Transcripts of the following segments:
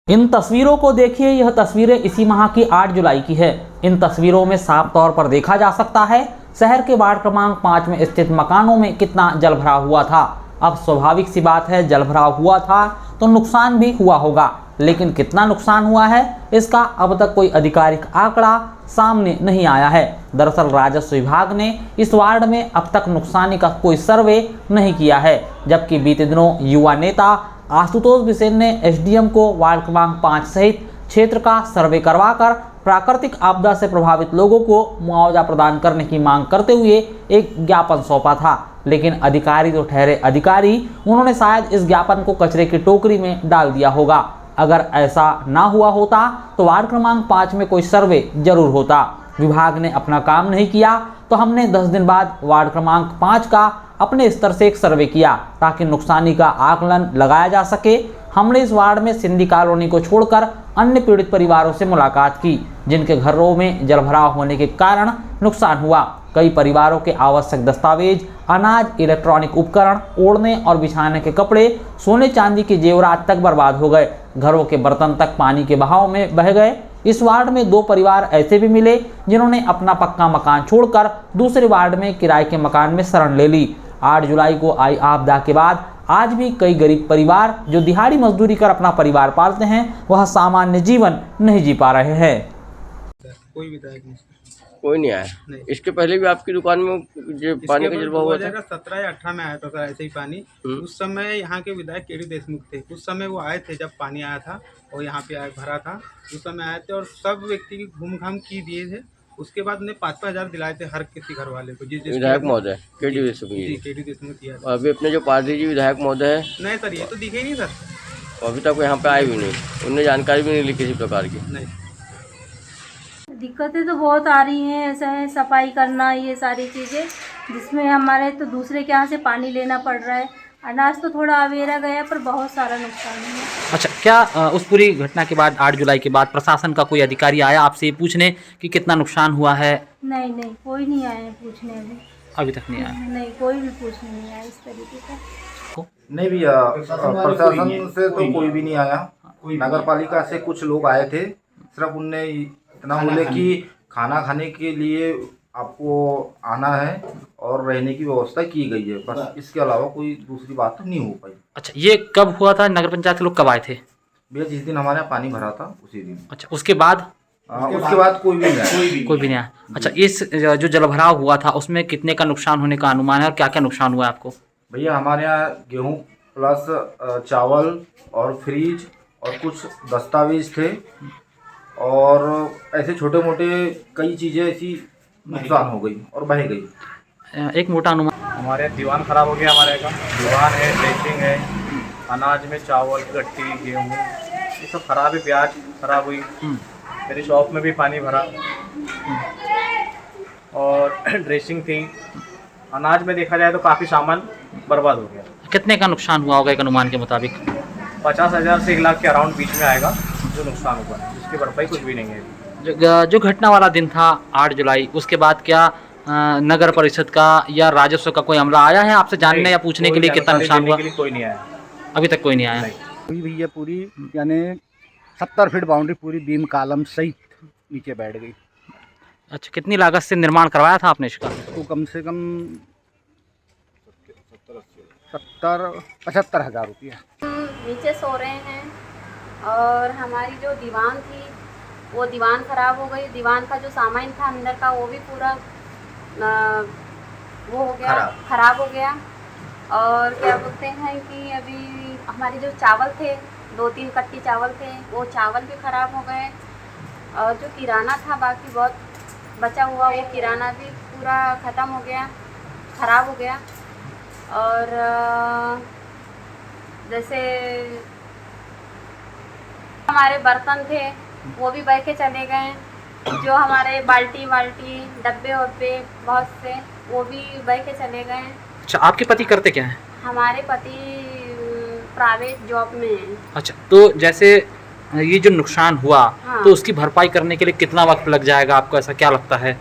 इन तस्वीरों को देखिए। यह तस्वीरें इसी माह की 8 जुलाई की है। इन तस्वीरों में साफ तौर पर देखा जा सकता है शहर के वार्ड क्रमांक 5 में स्थित मकानों में कितना जलभराव हुआ था। अब स्वाभाविक सी बात है, जलभराव हुआ था तो नुकसान भी हुआ होगा, लेकिन कितना नुकसान हुआ है इसका अब तक कोई आधिकारिक आंकड़ा सामने नहीं आया है। दरअसल राजस्व विभाग ने इस वार्ड में अब तक नुकसानी का कोई सर्वे नहीं किया है, जबकि बीते दिनों युवा नेता आशुतोष बिसेन ने एसडीएम को वार्ड क्रमांक 5 सहित क्षेत्र का सर्वे करवाकर प्राकृतिक आपदा से प्रभावित लोगों को मुआवजा प्रदान करने की मांग करते हुए एक ज्ञापन सौंपा था। लेकिन अधिकारी तो ठहरे अधिकारी, उन्होंने शायद इस ज्ञापन को कचरे की टोकरी में डाल दिया होगा। अगर ऐसा ना हुआ होता तो वार्ड क्रमांक 5 में कोई सर्वे जरूर होता। विभाग ने अपना काम नहीं किया तो हमने 10 दिन बाद वार्ड क्रमांक 5 का अपने स्तर से एक सर्वे किया ताकि नुकसानी का आकलन लगाया जा सके। हमने इस वार्ड में सिंधी कॉलोनी को छोड़कर अन्य पीड़ित परिवारों से मुलाकात की, जिनके घरों में जलभराव होने के कारण नुकसान हुआ। कई परिवारों के आवश्यक दस्तावेज, अनाज, इलेक्ट्रॉनिक उपकरण, ओढ़ने और बिछाने के कपड़े, सोने चांदी के जेवरात तक बर्बाद हो गए। घरों के बर्तन तक पानी के बहाव में बह गए। इस वार्ड में 2 परिवार ऐसे भी मिले जिन्होंने अपना पक्का मकान छोड़कर दूसरे वार्ड में किराए के मकान में शरण ले ली। 8 जुलाई को आई आपदा के बाद आज भी कई गरीब परिवार जो दिहाड़ी मजदूरी कर अपना परिवार पालते हैं, वह सामान्य जीवन नहीं जी पा रहे हैं। कोई विधायक नहीं, कोई नहीं आया। नहीं। इसके पहले भी आपकी दुकान में जो पानी का जलवा हुआ था? 2017 या 18 में आया था सर, ऐसे ही पानी। उस समय यहाँ के विधायक केडी देशमुख थे। उस समय वो आए थे जब पानी आया था और यहाँ पे आए भरा था। उस समय आए थे और सब व्यक्ति की घूम घाम की दिए थे। उसके बाद उन्हें 5-5 हज़ार दिलाए थे हर किसी घर वाले को। विधायक महोदय केडी देशमुख जी, केडी देशमुख किया था। अभी अपने जो पार्टी जी विधायक महोदय है? नहीं सर, ये तो दिखे ही नहीं सर। अभी तक यहाँ पे आए भी नहीं, उन्हें जानकारी भी नहीं ली किसी प्रकार की। नहीं, दिक्कतें तो बहुत आ रही हैं। ऐसा है सफाई करना, ये सारी चीज़ें, जिसमें हमारे तो दूसरे के यहाँ से पानी लेना पड़ रहा है। अनाज तो थोड़ा अवेरा गया पर बहुत सारा नुकसान है। अच्छा, क्या उस पूरी घटना के बाद 8 जुलाई के बाद प्रशासन का कोई अधिकारी आया आपसे पूछने कि कितना नुकसान हुआ है? नहीं, कोई नहीं आया पूछने अभी तक नहीं आया। नहीं, कोई भी पूछने नहीं आया इस तरीके का। नहीं भैया, प्रशासन से तो कोई भी नहीं आया। नगर पालिका से कुछ लोग आए थे, सिर्फ उनने इतना बोले कि खाना खाने के लिए आपको आना है और रहने की व्यवस्था की गई है, बस इसके अलावा कोई दूसरी बात तो नहीं हो पाई। अच्छा, ये कब हुआ था? नगर पंचायत के लोग कब आए थे? भैया जिस दिन हमारे यहाँ पानी भरा था उसी दिन। अच्छा, उसके बाद कोई भी नहीं आया। कोई भी नहीं आया। अच्छा, इस जो जलभराव हुआ था उसमें कितने का नुकसान होने का अनुमान है और क्या क्या नुकसान हुआ है आपको? भैया हमारे यहाँ गेहूँ प्लस चावल और फ्रिज और कुछ दस्तावेज थे और ऐसे छोटे मोटे कई चीज़ें ऐसी नुकसान हो गई और बह गई। एक मोटा अनुमान। हमारे दीवान ख़राब हो गया। हमारे का दीवान है, ड्रेसिंग है, अनाज में चावल, गट्टी, गेहूँ, ये सब ख़राब है। प्याज ख़राब हुई। मेरी शॉप में भी पानी भरा और ड्रेसिंग थी। अनाज में देखा जाए तो काफ़ी सामान बर्बाद हो गया। कितने का नुकसान हुआ होगा एक अनुमान के मुताबिक? 50,000 से 1 लाख के अराउंड बीच में आएगा जो नुकसान हुआ है, जिसकी भरपाई कुछ भी नहीं है। जो घटना वाला दिन था 8 जुलाई, उसके बाद क्या नगर परिषद का या राजस्व का कोई अमला आया है आपसे जानने या पूछने के लिए कितना नुकसान हुआ? कोई नहीं आया, अभी तक कोई नहीं आया। पूरी भैया पूरी यानी 70 फीट बाउंड्री पूरी बीम कालम सहित नीचे बैठ गई। अच्छा, कितनी लागत से निर्माण करवाया था आपने इसका? तो कम से कम 70-75 हज़ार रुपया। नीचे सो रहे हैं और हमारी जो दीवान थी वो दीवान ख़राब हो गई। दीवान का जो सामान था अंदर का वो भी पूरा वो हो गया, ख़राब हो गया। और क्या बोलते हैं कि अभी हमारे जो चावल थे, 2-3 कट्टी चावल थे, वो चावल भी ख़राब हो गए। और जो किराना था बाकी बहुत बचा हुआ, वो किराना भी पूरा ख़त्म हो गया, ख़राब हो गया। और जैसे हमारे बर्तन थे वो भी बह के चले गए। जो हमारे बाल्टी डब्बे वब्बे बहुत से वो भी बह के चले गए। अच्छा, आपके पति करते क्या हैं? हमारे पति प्राइवेट जॉब में हैं। अच्छा, तो जैसे ये जो नुकसान हुआ, हाँ। तो उसकी भरपाई करने के लिए कितना वक्त लग जाएगा आपको, ऐसा क्या लगता है?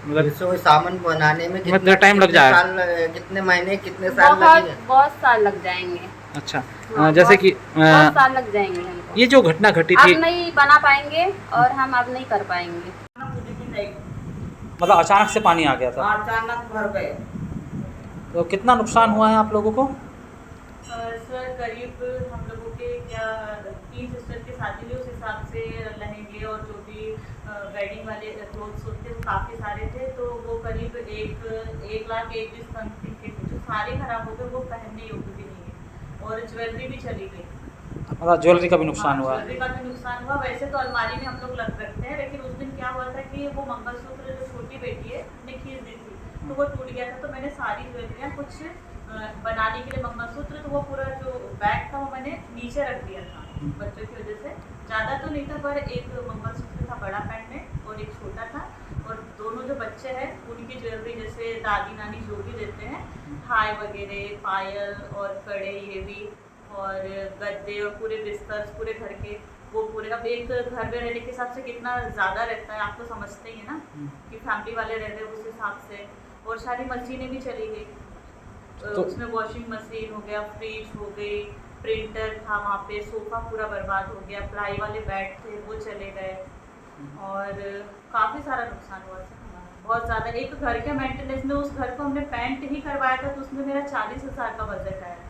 मतलब इसको सामान बनाने में कितना टाइम लग जाएगा? कितने महीने कितने साल लगेंगे? बहुत साल लग जाएंगे। अच्छा हाँ, जैसे कि बहुत साल लग जाएंगे हमको। ये जो घटना घटी थी अब नहीं बना पाएंगे और हम अब नहीं कर पाएंगे। मतलब अचानक से पानी आ गया था, अचानक भर गए। तो कितना नुकसान हुआ है आप लोगों को? सर करीब हम लोगों के क्या 3 सिस्टर की शादी हुई, उस हिसाब से लहंगे और जो भी वेडिंग वाले क्लोथ्स होते वो काफ़ी सारे थे, तो वो करीब 1,01,20 समथिंग के थे, जो सारे खराब हो गए, वो पहनने योग्य भी नहीं है। और ज्वेलरी भी चली गई। मतलब ज्वेलरी का भी नुकसान हुआ? ज्वेलरी का भी नुकसान हुआ। वैसे तो अलमारी में हम लोग रखते हैं, लेकिन उस दिन क्या हुआ था कि वो मंगलसूत्र जो छोटी बेटी है ने खींच दी थी, तो वो टूट गया था। तो मैंने सारी ज्वेलरियाँ कुछ बनाने के लिए मंगलसूत्र, तो वो पूरा जो बैग था वो मैंने नीचे रख दिया था बच्चों की वजह से। ज़्यादा तो नहीं था, पर एक मंगलसूत्र था बड़ा पैंडेंट और एक छोटा था। और दोनों जो बच्चे हैं उनकी ज्वेलरी, जैसे दादी नानी जो भी देते हैं, हाय वगैरह, पायल और कड़े, ये भी, और गद्दे और पूरे बिस्तर पूरे घर के, वो पूरे। अब एक घर में रहने के हिसाब से कितना ज़्यादा रहता है, आप तो समझते ही है ना कि फैमिली वाले रहते हैं उस हिसाब से। और सारी मशीनें भी चली गई, तो उसमें वॉशिंग मशीन हो गया, फ्रिज हो गई, प्रिंटर था वहाँ पे, सोफ़ा पूरा बर्बाद हो गया, प्लाई वाले बेड थे वो चले गए, और काफ़ी सारा नुकसान हुआ सर हमारा, बहुत ज़्यादा। एक घर के मेंटेनेंस में, उस घर को हमने पेंट ही करवाया था, तो उसमें मेरा 40,000 का बजट आया था।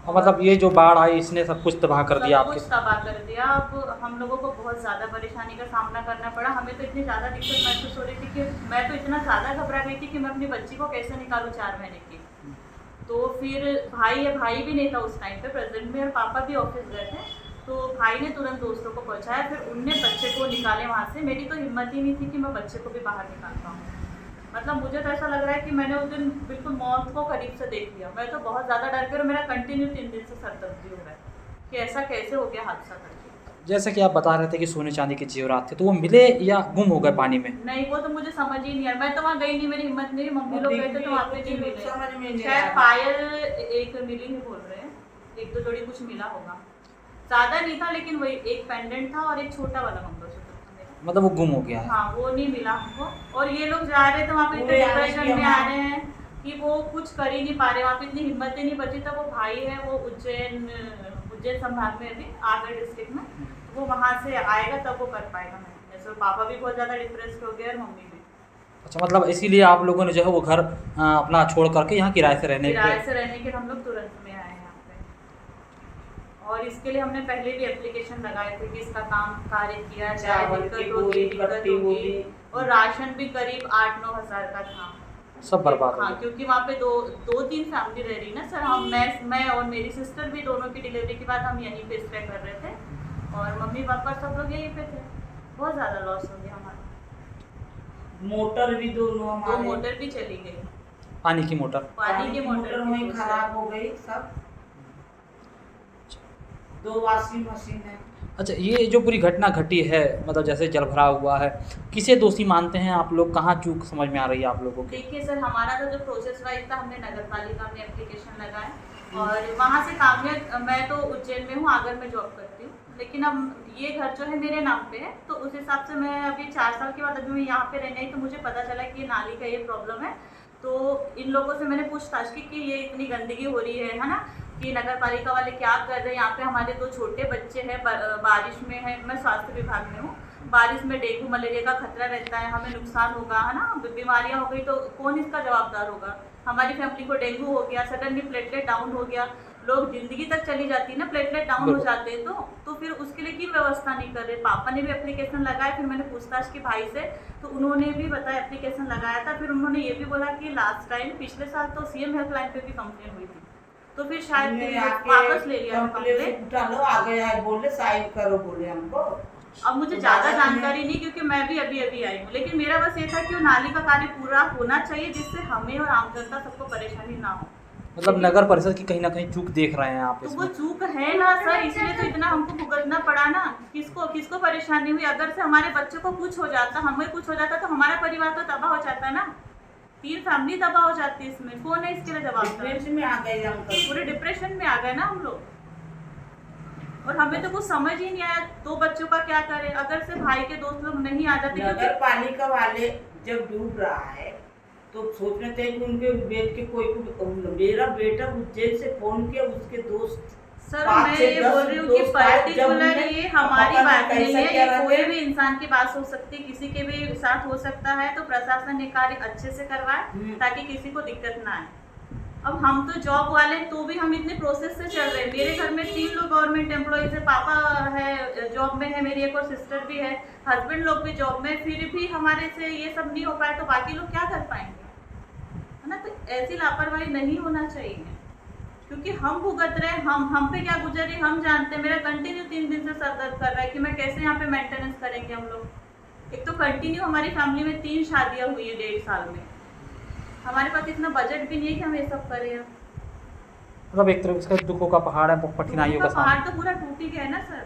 मतलब ये जो बाढ़ आई इसने सब कुछ तबाह कर दिया, कुछ तबाह कर दिया। अब हम लोगों को बहुत ज़्यादा परेशानी का सामना करना पड़ा। हमें तो इतनी ज़्यादा दिक्कत महसूस हो रही थी कि मैं तो इतना ज़्यादा घबरा गई थी कि मैं अपनी बच्ची को कैसे निकालूं 4 महीने की। तो फिर भाई भी नहीं था उस टाइम पे प्रेजेंट में, और पापा भी ऑफिस गए थे, तो भाई ने तुरंत दोस्तों को पहुँचाया, फिर उनने बच्चे को निकाले वहाँ से। मेरी तो हिम्मत ही नहीं थी कि मैं बच्चे को भी बाहर निकाल पाऊँ। मतलब मुझे तो ऐसा लग रहा है कि मैंने उस दिन बिल्कुल मौत को करीब से देख लिया। मैं तो बहुत ज़्यादा डर गई, और मेरा कंटिन्यू 3 दिन से सर दर्द हो रहा है कि ऐसा कैसे हो गया हादसा करके। जैसे कि आप बता रहे थे कि सोने चांदी के जेवरात थे, तो वो मिले या गुम हो गए पानी में? नहीं, वो तो मुझे समझ ही नहीं आया। मैं तो वहाँ गई नहीं, मेरी हिम्मत नहीं, मम्मी लोग गए थे तो वहाँ पे नहीं मिले। शायद पायल एक मिली ही बोल रहे हैं, 1-2 जोड़ी कुछ मिला होगा, ज़्यादा नहीं था, लेकिन वही एक पेंडेंट था और एक छोटा वाला मंगलसूत्र। मतलब वो गुम हो गया है? हाँ, वो नहीं मिला हमको। और ये लोग जा रहे थे वहाँ पे, इतने डिप्रेशन में आ रहे हैं कि वो कुछ कर ही नहीं पा रहे। वहाँ पे इतनी हिम्मत ही नहीं बची। तब वो भाई है, वो उज्जैन संभाग में, अभी आगरा डिस्ट्रिक्ट में, वो वहाँ से आएगा तब वो कर पाएगा मेंटेनेंस। और पापा भी बहुत ज़्यादा डिप्रेस्ड हो गए और मम्मी भी। अच्छा, मतलब इसीलिए आप लोगों ने जो है वो घर अपना छोड़ करके यहाँ किराए से रहने के हम लोग तुरंत में आए यहाँ पे। और इसके लिए हमने पहले भी एप्लीकेशन लगाए थे कि इसका काम कार्य किया जाए, दिक्कत होगी। और राशन भी करीब 8-9 हज़ार का था, सब बर्बाद। हाँ, क्योंकि वहाँ पे 2-3 फैमिली रह रही ना सर। मैं और मेरी सिस्टर भी, दोनों की डिलीवरी के बाद हम यहीं पे स्टे कर रहे थे, और मम्मी पापा सब लोग यहीं पे थे। बहुत ज़्यादा लॉस हो गया हमारा। मोटर भी दो मोटर भी चली गई, पानी की मोटर वहीं खराब हो गई सब। 2 वॉशिंग मशीन है। अच्छा, ये जो पूरी घटना घटी है, मतलब जैसे जलभराव हुआ है, किसे दोषी मानते हैं आप लोग? कहाँ चूक समझ में आ रही है आप लोगों की? देखिए सर, हमारा तो जो प्रोसेस वाइज था, हमने नगर पालिका में एप्लीकेशन लगाए, और वहाँ से कामयाब। मैं तो उज्जैन में हूँ, आगर में जॉब करती हूँ, लेकिन अब ये घर जो है मेरे नाम पे है, तो उस हिसाब से मैं अभी 4 साल के बाद अभी मैं यहाँ पे रहने आई, तो मुझे पता चला कि ये नाली का ये प्रॉब्लम है। तो इन लोगों से मैंने पूछताछ की कि ये इतनी गंदगी हो रही है ना, कि नगर पालिका वाले क्या कर रहे हैं। यहाँ पे हमारे 2 छोटे बच्चे हैं, बारिश में है, मैं स्वास्थ्य विभाग में हूँ, बारिश में डेंगू मलेरिया का खतरा रहता है, हमें नुकसान होगा, है ना, बीमारियाँ हो गई तो कौन इसका जवाबदार होगा? हमारी फैमिली को डेंगू हो गया, सडनली प्लेटलेट डाउन हो गया, लोग जिंदगी तक चली जाती है ना, प्लेटलेट डाउन हो जाते हैं, तो फिर उसके लिए क्यों व्यवस्था नहीं कर रहे? पापा ने भी एप्लीकेशन लगाया, फिर मैंने पूछताछ की भाई से, तो उन्होंने भी बताया एप्लीकेशन लगाया था। फिर उन्होंने ये भी बोला कि लास्ट टाइम पिछले साल तो सीएम हेल्पलाइन पे भी कंप्लेन हुई थी, तो फिर शायद वापस ले लिया कंप्लेन, बोले साइन करो, बोले हमको। अब मुझे ज़्यादा जानकारी नहीं, क्योंकि मैं भी अभी आई हूँ, लेकिन मेरा बस ये था कि वो नाली का कार्य पूरा होना चाहिए, जिससे हमें और आम जनता सबको परेशानी ना हो। मतलब नगर परिषद की कहीं ना कहीं चूक देख रहे हैं आप तो इसमें? वो चूक है ना सर, इसलिए तो इतना हमको भुगतना पड़ा ना। किसको परेशानी हुई? अगर से हमारे बच्चों को कुछ हो जाता, हमें कुछ हो जाता, तो हमारा परिवार तो तबाह हो जाता ना, 3 फैमिली तबाह हो जाती है। इसमें कौन है इसके लिए जवाबदार? डिप्रेशन में आ गए हम, पूरे डिप्रेशन में आ गए ना हम लोग, और हमें तो कुछ समझ ही नहीं आया 2 बच्चों का क्या करें। अगर से भाई के दोस्त लोग नहीं आ जाते, नगर पालिका वाले जब डूब रहा है तो सोच रहे थे कि उनके बेट के कोई मेरा बेटा उज्जैन से फोन किया, उसके दोस्त सर 5 मैं से ये 10 बोल रही हूँ कि दोस्त आए, जब पर्टिकुलर उन्हें ये हमारी पता बात नहीं नहीं कैसा है, क्या ये रहता कोई है। भी इंसान की बात हो सकती है, किसी के भी साथ हो सकता है। तो प्रशासन ने कार्य अच्छे से करवाए ताकि किसी को दिक्कत ना आए। अब हम तो जॉब वाले हैं, तो भी हम इतने प्रोसेस से चल रहे हैं। मेरे घर में 3 लोग गवर्नमेंट एम्प्लॉइज है, पापा है जॉब में है, मेरी एक और सिस्टर भी है, हस्बैंड लोग भी जॉब में, फिर भी हमारे से ये सब नहीं हो पाए तो बाकी लोग क्या कर पाएंगे, है ना। तो ऐसी लापरवाही नहीं होना चाहिए, क्योंकि हम भुगत रहे हैं, हम पे क्या गुजरी हम जानते हैं। मेरा कंटिन्यू 3 दिन से सर दर्द कर रहा है कि मैं कैसे यहाँ पे मेंटेनेंस करेंगे हम लोग। एक तो कंटिन्यू हमारी फैमिली में 3 शादियाँ हुई है 1.5 साल में, हमारे पास इतना बजट भी नहीं है कि हम ये सब करें। मतलब एक तरह से दुखों का पहाड़ है, कठिनाइयों का पहाड़ तो पूरा टूट ही गया है ना सर।